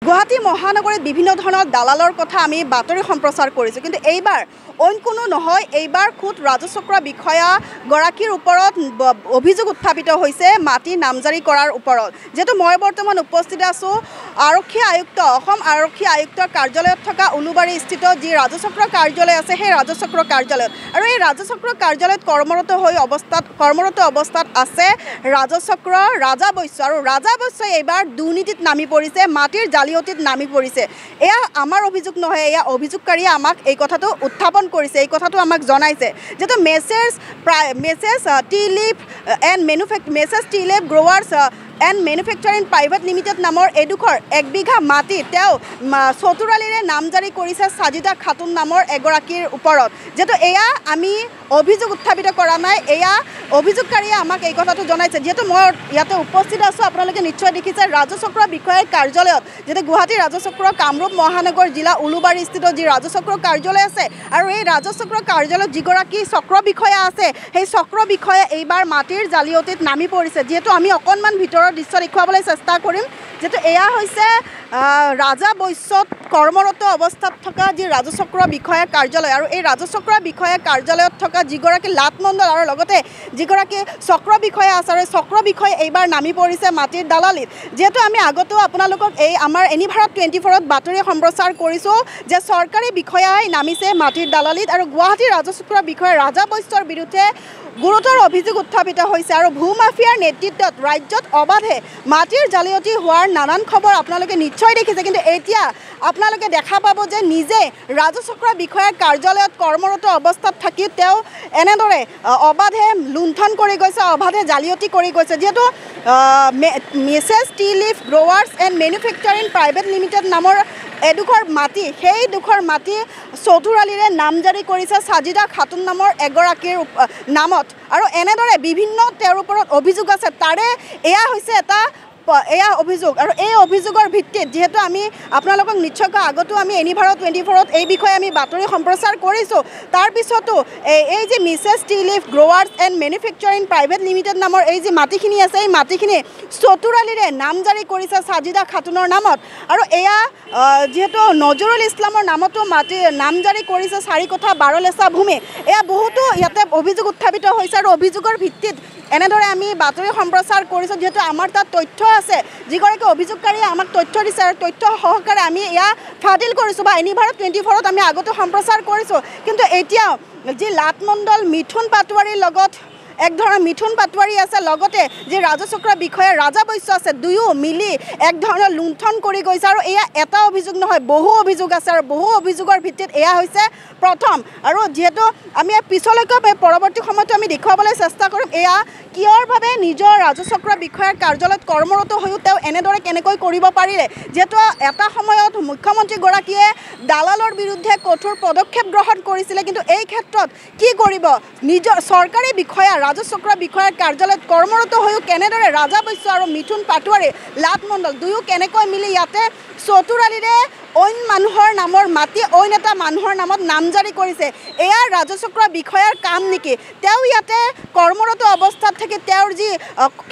গুৱাহাটী মহানগৰীত বিভিন্ন ধৰণৰ দালালৰ কথা আমি বাতৰি সম্প্ৰচাৰ কৰিছোঁ, কিন্তু এইবাৰ অইন কোনো নহয়, এইবাৰ খুদ ৰাজচক্ৰ বিষয়াগৰাকীৰ ওপৰত অভিযোগ উত্থাপিত হৈছে মাটি নামজাৰি কৰাৰ ওপৰত। যেহেতু মই বৰ্তমান উপস্থিত আছোঁ আৰক্ষী আয়ুক্ত অসম আৰক্ষী আয়ুক্তৰ কাৰ্যালয়ত থকা উলুবাৰীস্থিত যি ৰাজচক্ৰ কাৰ্যালয় আছে সেই ৰাজচক্ৰ কাৰ্যালয়ত, আৰু এই ৰাজচক্ৰ কাৰ্যালয়ত কৰ্মৰত অৱস্থাত আছে ৰাজচক্ৰ ৰাজা বৈশ্য, আৰু ৰাজা বৈশ্যই এইবাৰ দুৰ্নীতিত নামি পৰিছে, মাটিৰ জালিয়াতিত নামি পৰিছে। এয়া আমাৰ অভিযোগ নহয়, এয়া অভিযোগকাৰীয়ে আমাক এই কথাটো উত্থাপন কৰিছে, এই কথাটো আমাক জনাইছে। যেহেতু Messrs Tea Leaf Growers and Manufacturing Private Limited নামৰ এডোখৰ 1 বিঘা মাটি তেওঁ চতুৰালিৰে নামজাৰি কৰিছে সাজিদা খাতুন নামৰ এগৰাকীৰ ওপৰত। যেহেতু এয়া আমি অভিযোগ উত্থাপিত কৰা নাই, এয়া অভিযোগকাৰীয়ে আমাক এই কথাটো জনাইছে। যিহেতু মই ইয়াতে উপস্থিত আছোঁ, আপোনালোকে নিশ্চয় দেখিছে ৰাজচক্ৰ বিষয়াৰ কাৰ্যালয়ত, যেহেতু গুৱাহাটী ৰাজচক্ৰ কামৰূপ মহানগৰ জিলা উলুবাৰীস্থিত যি ৰাজচক্ৰ কাৰ্যালয় আছে, আৰু এই ৰাজচক্ৰ কাৰ্যালয়ত যিগৰাকী চক্ৰ বিষয়া আছে সেই চক্ৰ বিষয়া এইবাৰ মাটিৰ জালিয়াতিত নামি পৰিছে। যিহেতু আমি অকণমান ভিতৰৰ দৃশ্য দেখুৱাবলৈ চেষ্টা কৰিম। যেহেতু এয়া হৈছে ৰাজা বৈশ্যত কৰ্মৰত অৱস্থাত থকা যি ৰাজচক্ৰ বিষয়া কাৰ্যালয়, আৰু এই ৰাজচক্ৰ বিষয়া কাৰ্যালয়ত থকা যিগৰাকী লাটমণ্ডল আৰু লগতে যিগৰাকী চক্ৰ বিষয়া আছে, আৰু চক্ৰ বিষয়া এইবাৰ নামি পৰিছে মাটিৰ দালালিত। যিহেতু আমি আগতেও আপোনালোকক এই আমাৰ এনি ভাৰত 24ত বাতৰি সম্প্ৰচাৰ কৰিছোঁ যে চৰকাৰী বিষয়াই নামিছে মাটিৰ দালালিত, আৰু গুৱাহাটীৰ ৰাজচক্ৰ বিষয়া ৰাজা বৈশ্যৰ বিৰুদ্ধে গুৰুতৰ অভিযোগ উত্থাপিত হৈছে। আৰু ভূমাফিয়াৰ নেতৃত্বত ৰাজ্যত অবাধে মাটিৰ জালিয়াতি হোৱাৰ নানান খবৰ আপোনালোকে নিশ্চয় দেখিছে, কিন্তু এতিয়া আপোনালোকে দেখা পাব যে নিজে ৰাজচক্ৰ বিষয়াৰ কাৰ্যালয়ত কৰ্মৰত অৱস্থাত থাকি তেওঁ এনেদৰে অবাধে লুণ্ঠন কৰি গৈছে, অবাধে জালিয়াতি কৰি গৈছে। যিহেতু Messrs Tea Leaf Growers and Manufacturing Private Limited নামৰ এডোখৰ মাটি, সেইডোখৰ মাটি চতুৰালিৰে নামজাৰি কৰিছে সাজিদা খাতুন নামৰ এগৰাকীৰ নামত, আৰু এনেদৰে বিভিন্ন তেওঁৰ ওপৰত অভিযোগ আছে। তাৰে এয়া হৈছে এয়া অভিযোগ, আৰু এই অভিযোগৰ ভিত্তিত যিহেতু আমি আপোনালোকক নিশ্চয়কৈ আগতো আমি এনি ভাৰত 24ত এই বিষয়ে আমি বাতৰি সম্প্ৰচাৰ কৰিছোঁ। তাৰপিছতো এই যে Messrs Tea Leaf Growers and Manufacturing Private Limited নামৰ এই যে মাটিখিনি আছে, এই মাটিখিনি চতুৰালিৰে নামজাৰি কৰিছে সাজিদা খাতুনৰ নামত, আৰু এয়া যিহেতু নজৰুল ইছলামৰ নামতো মাটি নামজাৰি কৰিছে 4 কঠা 12 লেচা ভূমি। এয়া বহুতো ইয়াতে অভিযোগ উত্থাপিত হৈছে, আৰু অভিযোগৰ ভিত্তিত এনেদৰে আমি বাতৰি সম্প্ৰচাৰ কৰিছোঁ। যিহেতু আমাৰ তাত তথ্য আছে, যিগৰাকী অভিযোগকাৰীয়ে আমাক তথ্য দিছে, আৰু তথ্য সহকাৰে আমি এয়া ফাদিল কৰিছোঁ বা এনি ভাৰত 24ত আমি আগতে সম্প্ৰচাৰ কৰিছোঁ। কিন্তু এতিয়াও যি লাটমণ্ডল মিথুন পাটোৱাৰীৰ লগত এক ধৰণৰ মিথুন পাটোৱাৰী আছে, লগতে যি ৰাজচক্ৰ বিষয়া ৰাজা বৈশ্য আছে, দুয়ো মিলি এক ধৰণৰ লুণ্ঠন কৰি গৈছে। আৰু এয়া এটা অভিযোগ নহয়, বহু অভিযোগ আছে, আৰু বহু অভিযোগৰ ভিত্তিত এয়া হৈছে প্ৰথম। আৰু যিহেতু আমি পিছলৈকে পৰৱৰ্তী সময়তো আমি দেখুৱাবলৈ চেষ্টা কৰিম এয়া কিয়ৰভাৱে নিজৰ ৰাজচক্ৰ বিষয়াৰ কাৰ্যালয়ত কৰ্মৰত হৈও তেওঁ এনেদৰে কেনেকৈ কৰিব পাৰিলে। যিহেতু এটা সময়ত মুখ্যমন্ত্ৰীগৰাকীয়ে দালালৰ বিৰুদ্ধে কঠোৰ পদক্ষেপ গ্ৰহণ কৰিছিলে, কিন্তু এই ক্ষেত্ৰত কি কৰিব, নিজৰ চৰকাৰী বিষয়া ৰাজচক্ৰ বিষয়াৰ কাৰ্যালয়ত কৰ্মৰত হৈও কেনেদৰে ৰাজা বৈশ্য আৰু মিথুন পাটোৱাৰী লাটমণ্ডল দুয়ো কেনেকৈ মিলি ইয়াতে চতুৰালিৰে অইন মানুহৰ নামৰ মাটি অইন এটা মানুহৰ নামত নামজাৰি কৰিছে। এয়া ৰাজচক্ৰ বিষয়াৰ কাম নেকি? তেওঁ ইয়াতে কৰ্মৰত অৱস্থাত থাকি তেওঁৰ যি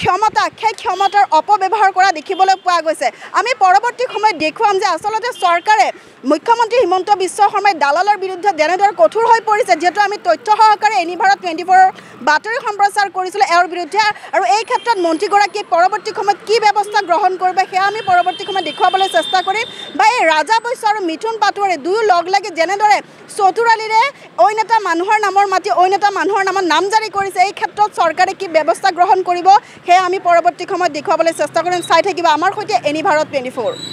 ক্ষমতা, সেই ক্ষমতাৰ অপব্যৱহাৰ কৰা দেখিবলৈ পোৱা গৈছে। আমি পৰৱৰ্তী সময়ত দেখুৱাম যে আচলতে চৰকাৰে মুখ্যমন্ত্ৰী হিমন্ত বিশ্ব শৰ্মাই দালালৰ বিৰুদ্ধে যেনেদৰে কঠোৰ হৈ পৰিছে। যিহেতু আমি তথ্য সহকাৰে এনি ভাৰত 24ৰ বাতৰি সম্প্ৰচাৰ কৰিছিলোঁ এওঁৰ বিৰুদ্ধে, আৰু এই ক্ষেত্ৰত মন্ত্ৰীগৰাকীয়ে পৰৱৰ্তী সময়ত কি ব্যৱস্থা গ্ৰহণ কৰিব সেয়া আমি পৰৱৰ্তী সময়ত দেখুৱাবলৈ চেষ্টা কৰিম। বা এই ৰাজা বৈশ্য আৰু মিথুন পাটোৱাৰী দুয়ো লগ লাগি যেনেদৰে চতুৰালিৰে অইন এটা মানুহৰ নামৰ মাটি অইন এটা মানুহৰ নামত নামজাৰি কৰিছে, এই ক্ষেত্ৰত চৰকাৰে কি ব্যৱস্থা গ্ৰহণ কৰিব সেয়া আমি পৰৱৰ্তী সময়ত দেখুৱাবলৈ চেষ্টা কৰিম। চাই থাকিব আমাৰ সৈতে এনি ভাৰত 24।